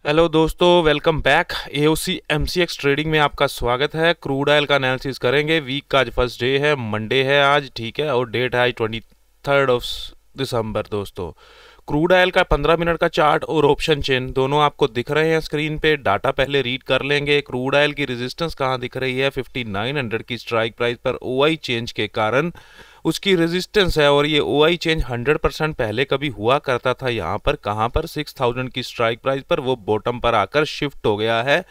Hello दोस्तों, welcome back. AOC MCX trading में आपका स्वागत है। क्रूड ऑयल का एनालिसिस करेंगे। वीक का आज फर्स्ट डे है, मंडे है आज, ठीक है, और डेट है 23 दोस्तों। क्रूड ऑयल का 15 मिनट का चार्ट और ऑप्शन चेन दोनों आपको दिख रहे हैं स्क्रीन पे। डाटा पहले रीड कर लेंगे। क्रूड ऑयल की रेजिस्टेंस कहाँ दिख रही है? 5900 की स्ट्राइक प्राइस पर ओआई चेंज के कारण उसकी रेजिस्टेंस है, और ये ओआई चेंज 100% पहले कभी हुआ करता था यहाँ पर। कहाँ पर? 6000 की स्ट्राइक प्राइस पर। वो बॉटम पर आकर शिफ्ट हो गया है,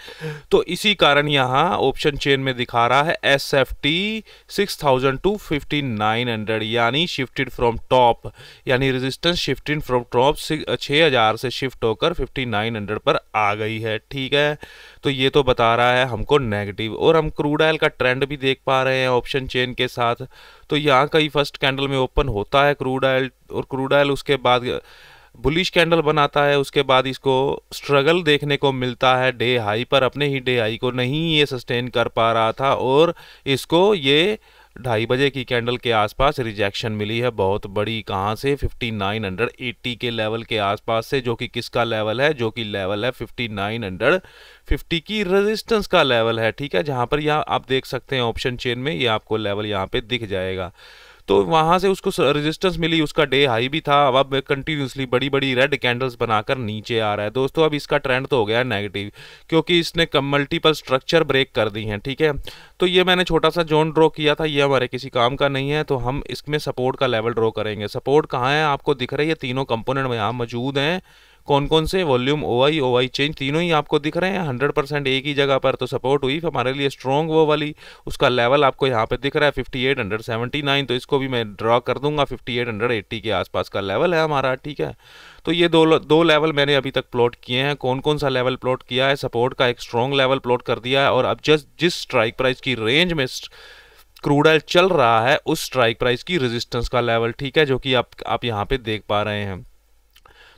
तो इसी कारण यहाँ ऑप्शन चेन में दिखा रहा है एस एफ टी 6000 टू 5900, यानी शिफ्टेड फ्रॉम टॉप, यानी रेजिस्टेंस शिफ्टिंग फ्रॉम टॉप 6000 से शिफ्ट होकर 5900 पर आ गई है, ठीक है। तो ये तो बता रहा है हमको नेगेटिव। और हम क्रूड ऑयल का ट्रेंड भी देख पा रहे हैं ऑप्शन चेन के साथ। तो यहाँ कई फर्स्ट कैंडल में ओपन होता है क्रूड ऑयल, और क्रूड ऑयल उसके बाद बुलिश कैंडल बनाता है। उसके बाद इसको स्ट्रगल देखने को मिलता है डे हाई पर। अपने ही डे हाई को नहीं ये सस्टेन कर पा रहा था, और इसको ये 2:30 की कैंडल के आसपास रिजेक्शन मिली है बहुत बड़ी। कहाँ से? 5980 के लेवल के आसपास से, जो कि किसका लेवल है? जो कि लेवल है 5950 की रेजिस्टेंस का लेवल है, ठीक है। जहाँ पर यहाँ आप देख सकते हैं ऑप्शन चेन में, ये आपको लेवल यहाँ पे दिख जाएगा। तो वहां से उसको रेजिस्टेंस मिली, उसका डे हाई भी था। अब कंटिन्यूसली बड़ी बड़ी रेड कैंडल्स बनाकर नीचे आ रहा है दोस्तों। अब इसका ट्रेंड तो हो गया नेगेटिव, क्योंकि इसने मल्टीपल स्ट्रक्चर ब्रेक कर दी हैं, ठीक है। तो ये मैंने छोटा सा जोन ड्रॉ किया था, ये हमारे किसी काम का नहीं है, तो हम इसमें सपोर्ट का लेवल ड्रॉ करेंगे। सपोर्ट कहाँ है? आपको दिख रही है, तीनों कंपोनेंट में यहाँ मौजूद हैं। कौन कौन से? वॉल्यूम, ओआई चेंज, तीनों ही आपको दिख रहे हैं 100% एक ही जगह पर। तो सपोर्ट हुई हमारे लिए स्ट्रॉन्ग वो वाली, उसका लेवल आपको यहाँ पे दिख रहा है 5879। तो इसको भी मैं ड्रॉ कर दूंगा, 5880 के आसपास का लेवल है हमारा, ठीक है। तो ये दो लेवल मैंने अभी तक प्लॉट किए हैं। कौन कौन सा लेवल प्लॉट किया है? सपोर्ट का एक स्ट्रॉन्ग लेवल प्लॉट कर दिया है, और अब जिस स्ट्राइक प्राइस की रेंज में क्रूड ऑयल चल रहा है, उस स्ट्राइक प्राइस की रेजिस्टेंस का लेवल, ठीक है, जो कि आप यहाँ पे देख पा रहे हैं।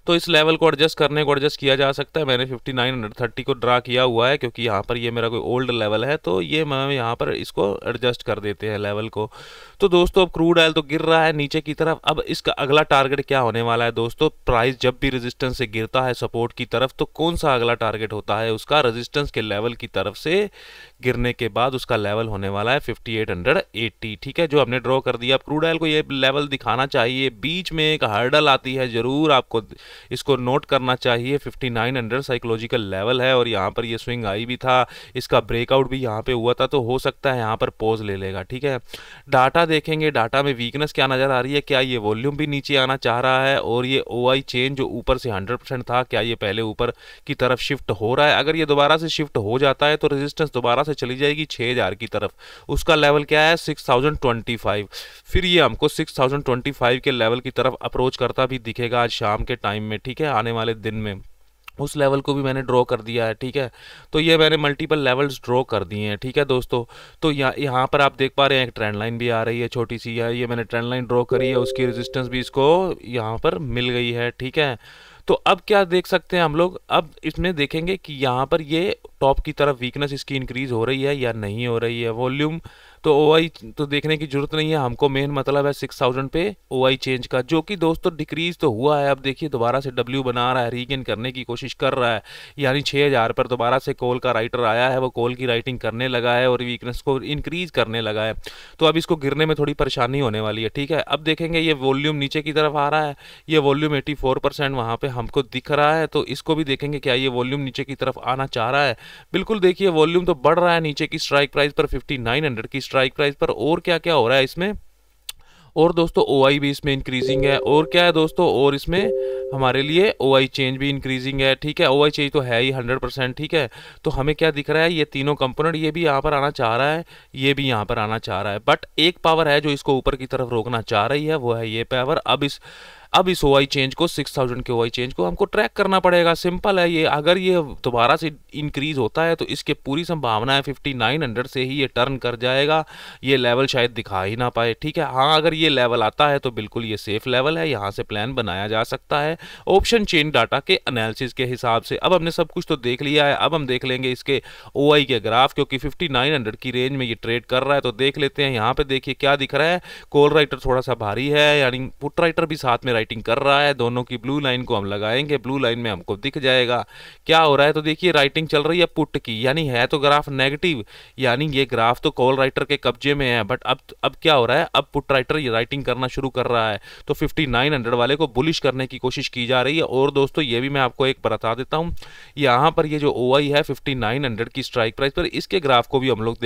तो इस लेवल को एडजस्ट करने को एडजस्ट किया जा सकता है। मैंने 5930 को ड्रा किया हुआ है, क्योंकि यहाँ पर ये मेरा कोई ओल्ड लेवल है, तो ये मैं यहाँ पर इसको एडजस्ट कर देते हैं लेवल को। तो दोस्तों अब क्रूड ऑयल तो गिर रहा है नीचे की तरफ। अब इसका अगला टारगेट क्या होने वाला है दोस्तों? प्राइस जब भी रेजिस्टेंस से गिरता है सपोर्ट की तरफ, तो कौन सा अगला टारगेट होता है उसका? रेजिस्टेंस के लेवल की तरफ से गिरने के बाद उसका लेवल होने वाला है 5880, ठीक है, जो हमने ड्रॉ कर दिया। क्रूड ऑयल को ये लेवल दिखाना चाहिए। बीच में एक हर्डल आती है, जरूर आपको इसको नोट करना चाहिए। 5900 साइकोलॉजिकल लेवल है, और यहाँ पर ये स्विंग आई भी था, इसका ब्रेकआउट भी यहाँ पे हुआ था, तो हो सकता है यहाँ पर पॉज ले लेगा, ठीक है। डाटा देखेंगे, डाटा में वीकनेस क्या नजर आ रही है? क्या ये वॉल्यूम भी नीचे आना चाह रहा है? और ये ओआई चेन जो ऊपर से 100% था, क्या ये पहले ऊपर की तरफ शिफ्ट हो रहा है? अगर ये दोबारा से शिफ्ट हो जाता है तो रेजिस्टेंस दोबारा से चली जाएगी 6000 की तरफ। उसका लेवल क्या है? 6025। फिर ये हमको 6025 के लेवल की तरफ अप्रोच करता भी दिखेगा आज शाम के टाइम में, ठीक है, आने वाले दिन में। उस लेवल को भी मैंने ड्रॉ कर दिया है, ठीक है। तो ये मैंने मल्टीपल लेवल्स ड्रॉ कर दिए हैं, ठीक है दोस्तों। तो यहाँ पर आप देख पा रहे हैं एक ट्रेंड लाइन भी आ रही है छोटी सी है, ये मैंने ट्रेंड लाइन ड्रॉ करी है, उसकी रेजिस्टेंस भी इसको यहाँ पर मिल गई है, ठीक है। तो अब क्या देख सकते हैं हम लोग? अब इसमें देखेंगे कि यहाँ पर ये टॉप की तरफ वीकनेस इसकी इंक्रीज हो रही है या नहीं हो रही है। वॉल्यूम तो ओआई तो देखने की जरूरत नहीं है हमको, मेन मतलब है 6000 पे ओआई चेंज का, जो कि दोस्तों डिक्रीज तो हुआ है। अब देखिए दोबारा से डब्ल्यू बना रहा है, रीगेन करने की कोशिश कर रहा है, यानी 6000 पर दोबारा से कॉल का राइटर आया है, वो कॉल की राइटिंग करने लगा है और वीकनेस को इंक्रीज करने लगा है। तो अब इसको गिरने में थोड़ी परेशानी होने वाली है, ठीक है। अब देखेंगे ये वॉल्यूम नीचे की तरफ आ रहा है, ये वॉल्यूम 84% वहाँ पे हमको दिख रहा है। तो इसको भी देखेंगे, क्या ये वॉल्यूम नीचे की तरफ आना चाह रहा है? बिल्कुल, देखिए वॉल्यूम तो बढ़ रहा है नीचे की स्ट्राइक प्राइस पर, 5900 की स्ट्राइक प्राइस पर। और क्या क्या हो रहा है इसमें? और दोस्तों ओआई भी इसमें इंक्रीजिंग है। और क्या है दोस्तों? और इसमें हमारे लिए ओआई चेंज भी इंक्रीजिंग है, ठीक है। ओआई चेंज तो है ही 100%, ठीक है। तो हमें क्या दिख रहा है? ये तीनों कंपोनेंट, ये भी यहाँ पर आना चाह रहा है, ये भी यहाँ पर आना चाह रहा है, बट एक पावर है जो इसको ऊपर की तरफ रोकना चाह रही है, वो है ये पावर। अब इस ओआई चेंज को, 6000 के ओआई चेंज को हमको ट्रैक करना पड़ेगा। सिंपल है ये। अगर ये दोबारा से इंक्रीज होता है तो इसके पूरी संभावना है 5900 से ही ये टर्न कर जाएगा, ये लेवल शायद दिखा ही ना पाए, ठीक है। हाँ, अगर ये लेवल आता है तो बिल्कुल ये सेफ लेवल है, यहाँ से प्लान बनाया जा सकता है ऑप्शन चेन डाटा के एनालिसिस के हिसाब से। अब हमने सब कुछ तो देख लिया है, अब हम देख लेंगे इसके ओआई के ग्राफ, क्योंकि 5900 की रेंज में ये ट्रेड कर रहा है। तो देख लेते हैं, यहाँ पे देखिए क्या दिख रहा है। कॉल राइटर थोड़ा सा भारी है, यानी पुट राइटर भी साथ में राइटिंग कर रहा है। दोनों की ब्लू लाइन को हम लगाएंगे, ब्लू लाइन में हमको दिख जाएगा क्या हो रहा है। तो देखिए राइटिंग चल रही है पुट की, यानी है तो ग्राफ नेगेटिव, यानी ये ग्राफ तो कॉल राइटर के कब्जे में है। बट अब क्या हो रहा है, अब पुट राइटर ये राइटिंग करना शुरू कर रहा है, तो 5900 वाले को बुलिश करने की कोशिश की जा रही है। और दोस्तों ये भी मैं आपको एक बता देता हूँ, यहाँ पर ये जो OI है 5900 की स्ट्राइक प्राइस पर, इसके ग्राफ को भी हम लोग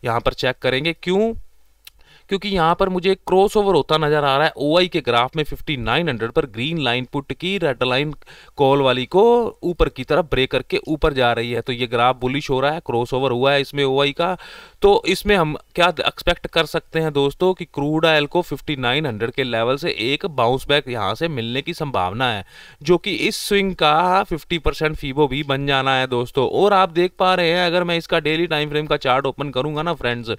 यहाँ पर चेक करेंगे। क्यों? क्योंकि यहाँ पर मुझे क्रॉसओवर होता नजर आ रहा है OI के ग्राफ में 5900 पर ग्रीन लाइन पुट की रेड लाइन कॉल वाली को ऊपर की तरफ ब्रेक करके ऊपर जा रही है, तो ये ग्राफ बुलिश हो रहा है, क्रॉसओवर हुआ है इसमें OI का। तो इसमें हम क्या एक्सपेक्ट कर सकते हैं दोस्तों कि क्रूड ऑयल को 5900 के लेवल से एक बाउंस बैक यहाँ से मिलने की संभावना है, जो कि इस स्विंग का 50% फीबो भी बन जाना है दोस्तों। और आप देख पा रहे हैं, अगर मैं इसका डेली टाइम फ्रेम का चार्ट ओपन करूंगा ना फ्रेंड्स,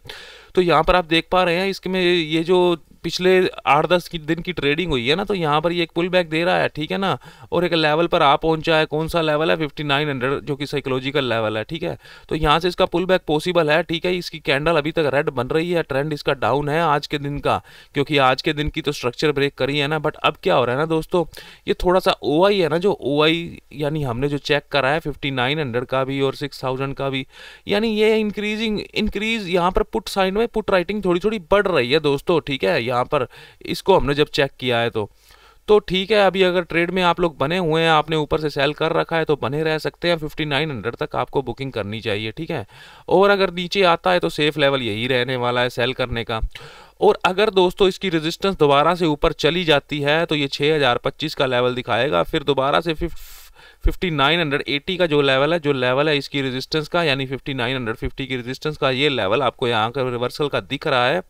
तो यहाँ पर आप देख पा रहे हैं इसमें ये जो पिछले 8-10 दिन की ट्रेडिंग हुई है ना, तो यहाँ पर ये एक पुल बैक दे रहा है, ठीक है ना, और एक लेवल पर आ पहुंचा है। कौन सा लेवल है? 5900, जो कि साइकोलॉजिकल लेवल है, ठीक है। तो यहाँ से इसका पुल बैक पॉसिबल है, ठीक है। इसकी कैंडल अभी तक रेड बन रही है, ट्रेंड इसका डाउन है आज के दिन का, क्योंकि आज के दिन की तो स्ट्रक्चर ब्रेक करी है ना। बट अब क्या हो रहा है ना दोस्तों, ये थोड़ा सा OI है ना, जो OI यानी हमने जो चेक करा है 5900 का भी और 6000 का भी, यानी ये इंक्रीज यहाँ पर पुट साइड में पुट राइटिंग थोड़ी थोड़ी बढ़ रही है दोस्तों, ठीक है। यहाँ पर इसको हमने जब चेक किया है तो ठीक है। अभी अगर ट्रेड में आप लोग बने हुए हैं, आपने ऊपर से सेल कर रखा है, तो बने रह सकते हैं। 5900 तक आपको बुकिंग करनी चाहिए, ठीक है। और अगर नीचे आता है तो सेफ लेवल यही रहने वाला है सेल करने का। और अगर दोस्तों इसकी रेजिस्टेंस दोबारा से ऊपर चली जाती है तो ये 6025 का लेवल दिखाएगा, फिर दोबारा से 5980 का जो लेवल है इसकी रेजिस्टेंस का, यानी 5950 की रेजिस्टेंस का ये लेवल आपको यहाँ का रिवर्सल का दिख रहा है,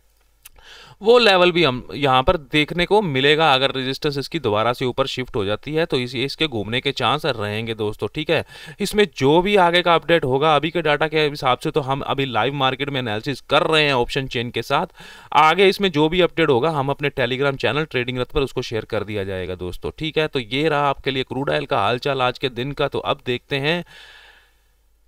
वो लेवल भी हम यहाँ पर देखने को मिलेगा। अगर रेजिस्टेंस इसकी दोबारा से ऊपर शिफ्ट हो जाती है तो इसके घूमने के चांस रहेंगे दोस्तों, ठीक है। इसमें जो भी आगे का अपडेट होगा अभी के डाटा के हिसाब से, तो हम अभी लाइव मार्केट में एनालिसिस कर रहे हैं ऑप्शन चेन के साथ। आगे इसमें जो भी अपडेट होगा हम अपने टेलीग्राम चैनल ट्रेडिंग रथ पर उसको शेयर कर दिया जाएगा दोस्तों, ठीक है। तो ये रहा आपके लिए क्रूड ऑयल का हालचाल आज के दिन का। तो अब देखते हैं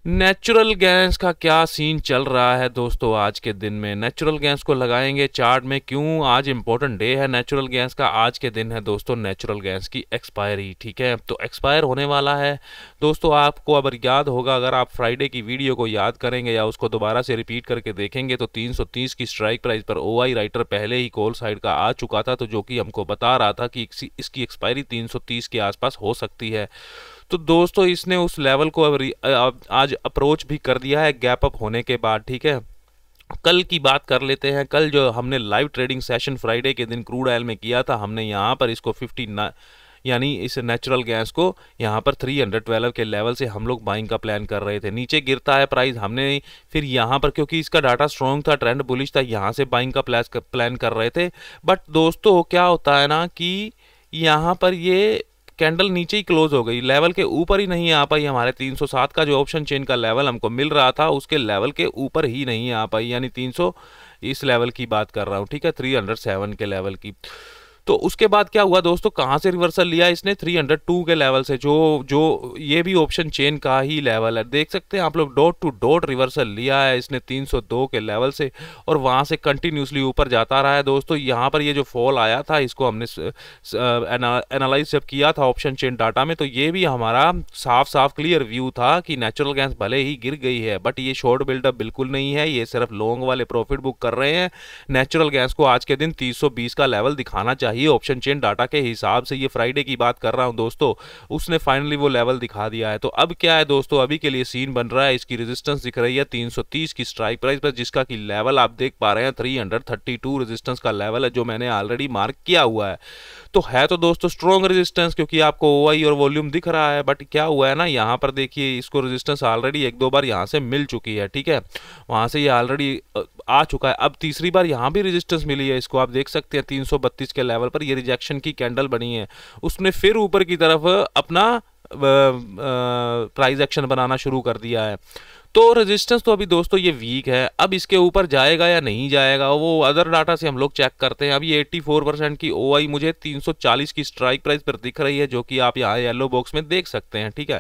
नेचुरल गैस का क्या सीन चल रहा है दोस्तों आज के दिन में। नेचुरल गैस को लगाएंगे चार्ट में, क्यों? आज इंपॉर्टेंट डे है नेचुरल गैस का। आज के दिन है दोस्तों नेचुरल गैस की एक्सपायरी, ठीक है। तो एक्सपायर होने वाला है दोस्तों। आपको अगर याद होगा, अगर आप फ्राइडे की वीडियो को याद करेंगे या उसको दोबारा से रिपीट करके देखेंगे, तो 330 की स्ट्राइक प्राइस पर OI राइटर पहले ही कॉल साइड का आ चुका था, तो जो कि हमको बता रहा था कि इसकी एक्सपायरी 330 के आसपास हो सकती है। तो दोस्तों इसने उस लेवल को आज अप्रोच भी कर दिया है गैप अप होने के बाद, ठीक है। कल की बात कर लेते हैं। कल जो हमने लाइव ट्रेडिंग सेशन फ्राइडे के दिन क्रूड ऑयल में किया था, हमने यहाँ पर इसको 59 यानी इस नेचुरल गैस को यहाँ पर 312 के लेवल से हम लोग बाइंग का प्लान कर रहे थे। नीचे गिरता है प्राइस, हमने फिर यहाँ पर, क्योंकि इसका डाटा स्ट्रॉन्ग था, ट्रेंड बुलिश था, यहाँ से बाइंग का प्लान कर रहे थे। बट दोस्तों क्या होता है ना कि यहाँ पर ये कैंडल नीचे ही क्लोज हो गई, लेवल के ऊपर ही नहीं आ पाई। हमारे 307 का जो ऑप्शन चेन का लेवल हमको मिल रहा था उसके लेवल के ऊपर ही नहीं आ पाई, यानी 300 इस लेवल की बात कर रहा हूँ, ठीक है, 307 के लेवल की। तो उसके बाद क्या हुआ दोस्तों, कहाँ से रिवर्सल लिया इसने? 302 के लेवल से, जो ये भी ऑप्शन चेन का ही लेवल है। देख सकते हैं आप लोग, डॉट टू डॉट रिवर्सल लिया है इसने 302 के लेवल से, और वहाँ से कंटिन्यूसली ऊपर जाता रहा है दोस्तों। यहाँ पर ये जो फॉल आया था, इसको हमने एनालाइज जब किया था ऑप्शन चेन डाटा में, तो ये भी हमारा साफ साफ क्लियर व्यू था कि नेचुरल गैस भले ही गिर गई है, बट ये शॉर्ट बिल्डअप बिल्कुल नहीं है, ये सिर्फ लॉन्ग वाले प्रॉफिट बुक कर रहे हैं। नेचुरल गैस को आज के दिन 320 का लेवल दिखाना चाहिए ऑप्शन चेन डाटा के हिसाब से। ये फ्राइडे की बात कर रहा हूं दोस्तों, उसने फाइनली वो लेवल दिखा दिया है। तो अब क्या है दोस्तों, अभी के लिए सीन बन रहा है, इसकी रेजिस्टेंस दिख रही है 330 की स्ट्राइक प्राइस पर, जिसका की लेवल आप देख पा रहे हैं 332 रेजिस्टेंस का लेवल है, जो मैंने ऑलरेडी मार्क किया हुआ है। तो है तो दोस्तों स्ट्रॉन्ग रेजिस्टेंस, क्योंकि आपको OI और वॉल्यूम दिख रहा है। बट क्या हुआ है ना, यहाँ पर देखिए इसको रेजिस्टेंस ऑलरेडी 1-2 बार यहाँ से मिल चुकी है, ठीक है, वहां से ये ऑलरेडी आ चुका है। अब तीसरी बार यहाँ भी रेजिस्टेंस मिली है इसको, आप देख सकते हैं 332 के लेवल पर ये रिजेक्शन की कैंडल बनी है। उसने फिर ऊपर की तरफ अपना प्राइस एक्शन बनाना शुरू कर दिया है। तो रेजिस्टेंस तो अभी दोस्तों ये वीक है, अब इसके ऊपर जाएगा या नहीं जाएगा वो अदर डाटा से हम लोग चेक करते हैं। अभी 84% की ओआई मुझे 340 की स्ट्राइक प्राइस पर दिख रही है, जो कि आप यहाँ येलो बॉक्स में देख सकते हैं। ठीक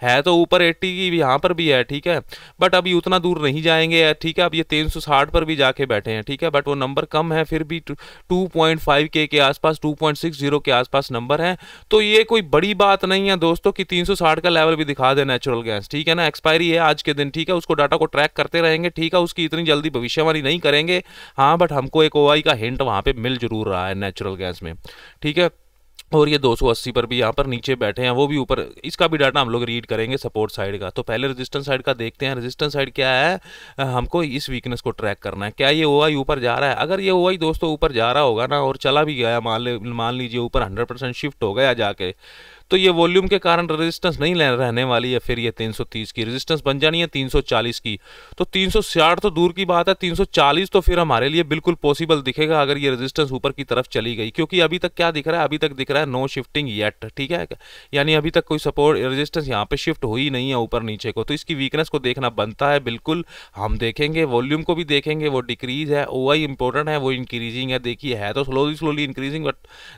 है तो ऊपर 80 की यहाँ पर भी है। ठीक है, बट अभी उतना दूर नहीं जाएंगे। ठीक है, अब ये 360 पर भी जाके बैठे हैं। ठीक है, बट वो नंबर कम है, फिर भी 2.5K के आसपास, 2.60 के आसपास नंबर है। तो ये कोई बड़ी बात नहीं है दोस्तों कि 360 का लेवल भी दिखा दे नेचुरल गैस। ठीक है ना, एक्सपायरी है आज के दिन। ठीक है, उसको डाटा को ट्रैक करते रहेंगे। ठीक है, उसकी इतनी जल्दी भविष्यवाणी नहीं करेंगे। हाँ, बट हमको एक ओआई का हिंट वहां पे मिल जरूर रहा है नेचुरल गैस में। ठीक है, और ये 280 पर भी यहाँ पर नीचे बैठे हैं, वो भी ऊपर। इसका भी डाटा हम लोग रीड करेंगे सपोर्ट साइड का। तो पहले रेजिस्टेंस साइड का देखते हैं। रेजिस्टेंस साइड क्या है, हमको इस वीकनेस को ट्रैक करना है। क्या ये ओआई ऊपर जा रहा है? अगर ये ओआई दोस्तों ऊपर जा रहा होगा ना, और चला भी गया, मान लीजिए ऊपर 100% शिफ्ट हो गया जाके, तो ये वॉल्यूम के कारण रेजिस्टेंस नहीं रहने वाली है। फिर ये 330 की रेजिस्टेंस बन जानी है 340 की। तो 360 तो दूर की बात है, 340 तो फिर हमारे लिए बिल्कुल पॉसिबल दिखेगा अगर ये रेजिस्टेंस ऊपर की तरफ चली गई। क्योंकि अभी तक क्या दिख रहा है, अभी तक दिख रहा है नो शिफ्टिंग येट। ठीक है, यानी अभी तक कोई सपोर्ट रेजिस्टेंस यहाँ पे शिफ्ट हुई नहीं है ऊपर नीचे को। तो इसकी वीकनेस को देखना बनता है बिल्कुल। हम देखेंगे, वॉल्यूम को भी देखेंगे, वो डिक्रीज है। ओआई इंपॉर्टेंट है, वो इंक्रीजिंग है। देखिए है तो स्लोली इंक्रीजिंग, बट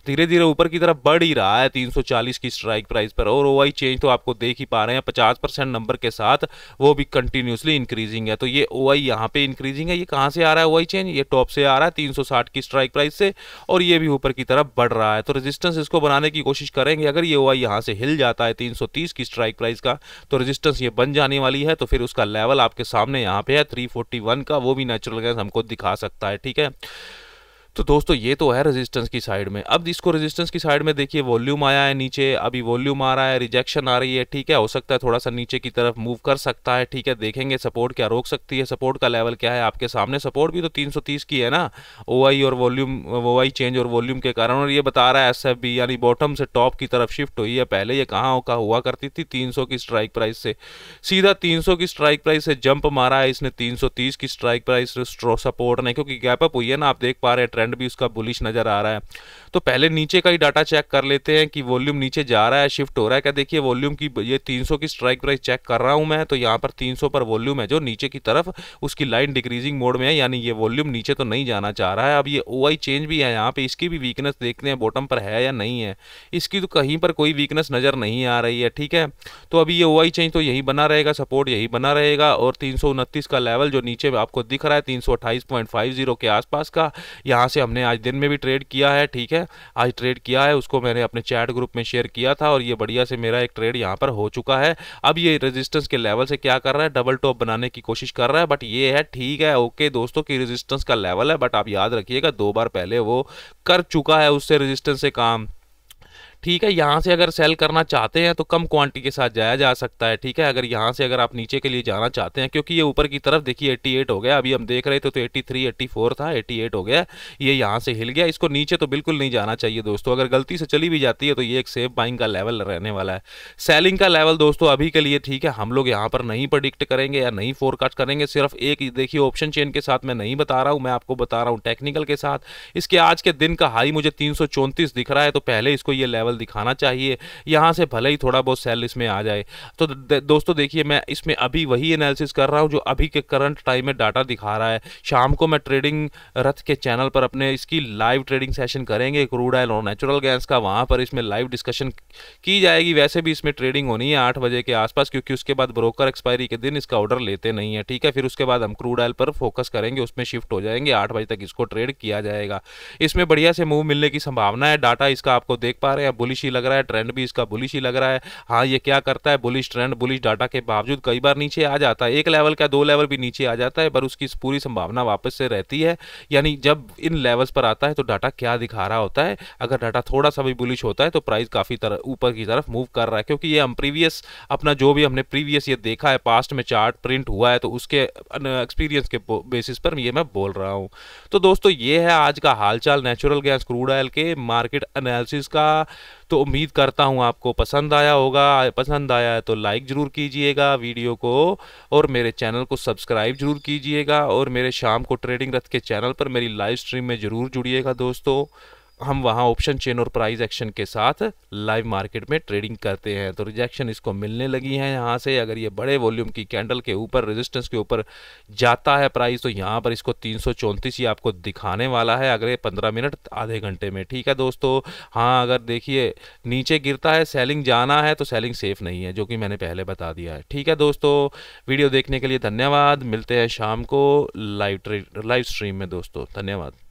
धीरे धीरे ऊपर की तरफ बढ़ ही रहा है 340 की स्ट्राइक प्राइस पर। और ओआई चेंज तो आपको देख ही पा रहे हैं 50% नंबर के साथ, वो भी कंटिन्यूसली इंक्रीजिंग है। तो ये ओआई यहाँ पे इंक्रीजिंग है। ये कहां से आ रहा है ओआई चेंज? ये टॉप से आ रहा है 360 की स्ट्राइक प्राइस से, और ये भी ऊपर की तरफ बढ़ रहा है। तो रेजिस्टेंस इसको बनाने की कोशिश करेंगे। अगर ये ओआई यहाँ से हिल जाता है 330 की स्ट्राइक प्राइस का, तो रेजिस्टेंस ये बन जाने वाली है। तो फिर उसका लेवल आपके सामने यहाँ पे है 341 का, वो भी नेचुरल गैस हमको दिखा सकता है। ठीक है, तो दोस्तों ये तो है रेजिस्टेंस की साइड में। अब इसको रेजिस्टेंस की साइड में देखिए, वॉल्यूम आया है नीचे, अभी वॉल्यूम आ रहा है, रिजेक्शन आ रही है। ठीक है, हो सकता है थोड़ा सा नीचे की तरफ मूव कर सकता है। ठीक है, देखेंगे सपोर्ट क्या रोक सकती है। सपोर्ट का लेवल क्या है आपके सामने? सपोर्ट भी तो 330 की है ना, ओआई और वॉल्यूम, ओआई चेंज और वॉल्यूम के कारण। और ये बता रहा है एसएफबी, यानी बॉटम से टॉप की तरफ शिफ्ट हुई है। पहले ये कहाँ का हुआ करती थी 300 की स्ट्राइक प्राइस से, सीधा 300 की स्ट्राइक प्राइस से जंप मारा है इसने 330 की स्ट्राइक प्राइस सपोर्ट ने, क्योंकि गैप अप हुई है ना, आप देख पा रहे हैं। ट्रेंड भी उसका बुलिश नजर आ रहा है। तो पहले नीचे का ही डाटा चेक कर लेते हैं कि वॉल्यूम नीचे जा रहा है, शिफ्ट हो रहा है क्या। देखिए वॉल्यूम की, ये 300 की स्ट्राइक प्राइस चेक कर रहा हूं मैं, तो यहाँ पर 300 पर वॉल्यूम है जो नीचे की तरफ, उसकी लाइन डिक्रीजिंग मोड में है, यानी ये वॉल्यूम नीचे तो नहीं जाना चाह रहा है। अब ये ओआई चेंज भी है यहाँ पे, इसकी भी वीकनेस देखते हैं बॉटम पर है या नहीं है। इसकी तो कहीं पर कोई वीकनेस नजर नहीं आ रही है। ठीक है, तो अभी ये ओआई चेंज तो यही बना रहेगा, सपोर्ट यही बना रहेगा। और 329 का लेवल जो नीचे आपको दिख रहा है 328.50 के आसपास का, यहाँ से हमने आज दिन में भी ट्रेड किया है। ठीक है, आज ट्रेड किया है, उसको मैंने अपने चैट ग्रुप में शेयर किया था, और ये बढ़िया से मेरा एक ट्रेड यहाँ पर हो चुका है। अब ये रेजिस्टेंस के लेवल से क्या कर रहा है, डबल टॉप बनाने की कोशिश कर रहा है। बट ये है, ठीक है, ओके दोस्तों, की रेजिस्टेंस का लेवल है, बट आप याद रखिएगा 2 बार पहले वो कर चुका है उससे रेजिस्टेंस से काम। ठीक है, यहाँ से अगर सेल करना चाहते हैं तो कम क्वांटिटी के साथ जाया जा सकता है। ठीक है, अगर यहाँ से अगर आप नीचे के लिए जाना चाहते हैं, क्योंकि ये ऊपर की तरफ देखिए 88 हो गया, अभी हम देख रहे थे तो 83 84 था, 88 हो गया, ये यहाँ से हिल गया। इसको नीचे तो बिल्कुल नहीं जाना चाहिए दोस्तों। अगर गलती से चली भी जाती है तो ये एक सेफ बाइंग का लेवल रहने वाला है। सेलिंग का लेवल दोस्तों अभी के लिए, ठीक है, हम लोग यहाँ पर नहीं प्रेडिक्ट करेंगे या नहीं फोरकास्ट करेंगे। सिर्फ एक देखिए ऑप्शन चेन के साथ मैं नहीं बता रहा हूँ, मैं आपको बता रहा हूँ टेक्निकल के साथ। इसके आज के दिन का हाई मुझे 334 दिख रहा है, तो पहले इसको ये लेवल दिखाना चाहिए। यहां से भले ही थोड़ा बहुत सेल इसमें आ जाए। तो दोस्तों देखिए, मैं इसमें अभी वही एनालिसिस कर रहा हूं जो अभी के करंट टाइम में डाटा दिखा रहा है। शाम को मैं ट्रेडिंग रथ के चैनल पर अपने इसकी लाइव ट्रेडिंग सेशन करेंगे, क्रूड ऑयल और नेचुरल गैस का, वहां पर इसमें लाइव डिस्कशन की जाएगी। वैसे भी इसमें ट्रेडिंग होनी है 8 बजे के आसपास, क्योंकि उसके बाद ब्रोकर एक्सपायरी के दिन इसका ऑर्डर लेते नहीं है। ठीक है, फिर उसके बाद हम क्रूड ऑयल पर फोकस करेंगे, उसमें शिफ्ट हो जाएंगे, 8 बजे तक इसको ट्रेड किया जाएगा। इसमें बढ़िया से मूव मिलने की संभावना है। डाटा इसका आपको देख पा रहे हैं, बुलिश ही लग रहा है, ट्रेंड भी इसका बुलिश ही लग रहा है। हाँ, ये क्या करता है, बुलिश ट्रेंड, बुलिश डाटा के बावजूद कई बार नीचे आ जाता है, एक लेवल का 2 लेवल भी नीचे आ जाता है, पर उसकी पूरी संभावना वापस से रहती है। यानी जब इन लेवल्स पर आता है तो डाटा क्या दिखा रहा होता है, अगर डाटा थोड़ा सा भी बुलिश होता है तो प्राइस काफी ऊपर की तरफ मूव कर रहा है। क्योंकि ये हम प्रीवियस अपना जो भी हमने प्रीवियस ये देखा है, पास्ट में चार्ट प्रिंट हुआ है, तो उसके एक्सपीरियंस के बेसिस पर ये मैं बोल रहा हूं। तो दोस्तों ये है आज का हालचाल नेचुरल गैस क्रूड ऑयल के मार्केट एनालिसिस का। तो उम्मीद करता हूं आपको पसंद आया होगा। पसंद आया है तो लाइक जरूर कीजिएगा वीडियो को, और मेरे चैनल को सब्सक्राइब जरूर कीजिएगा, और मेरे शाम को ट्रेडिंग रथ के चैनल पर मेरी लाइव स्ट्रीम में जरूर जुड़िएगा दोस्तों। हम वहाँ ऑप्शन चेन और प्राइस एक्शन के साथ लाइव मार्केट में ट्रेडिंग करते हैं। तो रिजेक्शन इसको मिलने लगी है यहाँ से। अगर ये बड़े वॉल्यूम की कैंडल के ऊपर रेजिस्टेंस के ऊपर जाता है प्राइस, तो यहाँ पर इसको 334 ही आपको दिखाने वाला है अगले 15 मिनट आधे घंटे में। ठीक है दोस्तों। हाँ, अगर देखिए नीचे गिरता है, सेलिंग जाना है तो सेलिंग सेफ नहीं है, जो कि मैंने पहले बता दिया है। ठीक है दोस्तों, वीडियो देखने के लिए धन्यवाद। मिलते हैं शाम को लाइव स्ट्रीम में दोस्तों। धन्यवाद।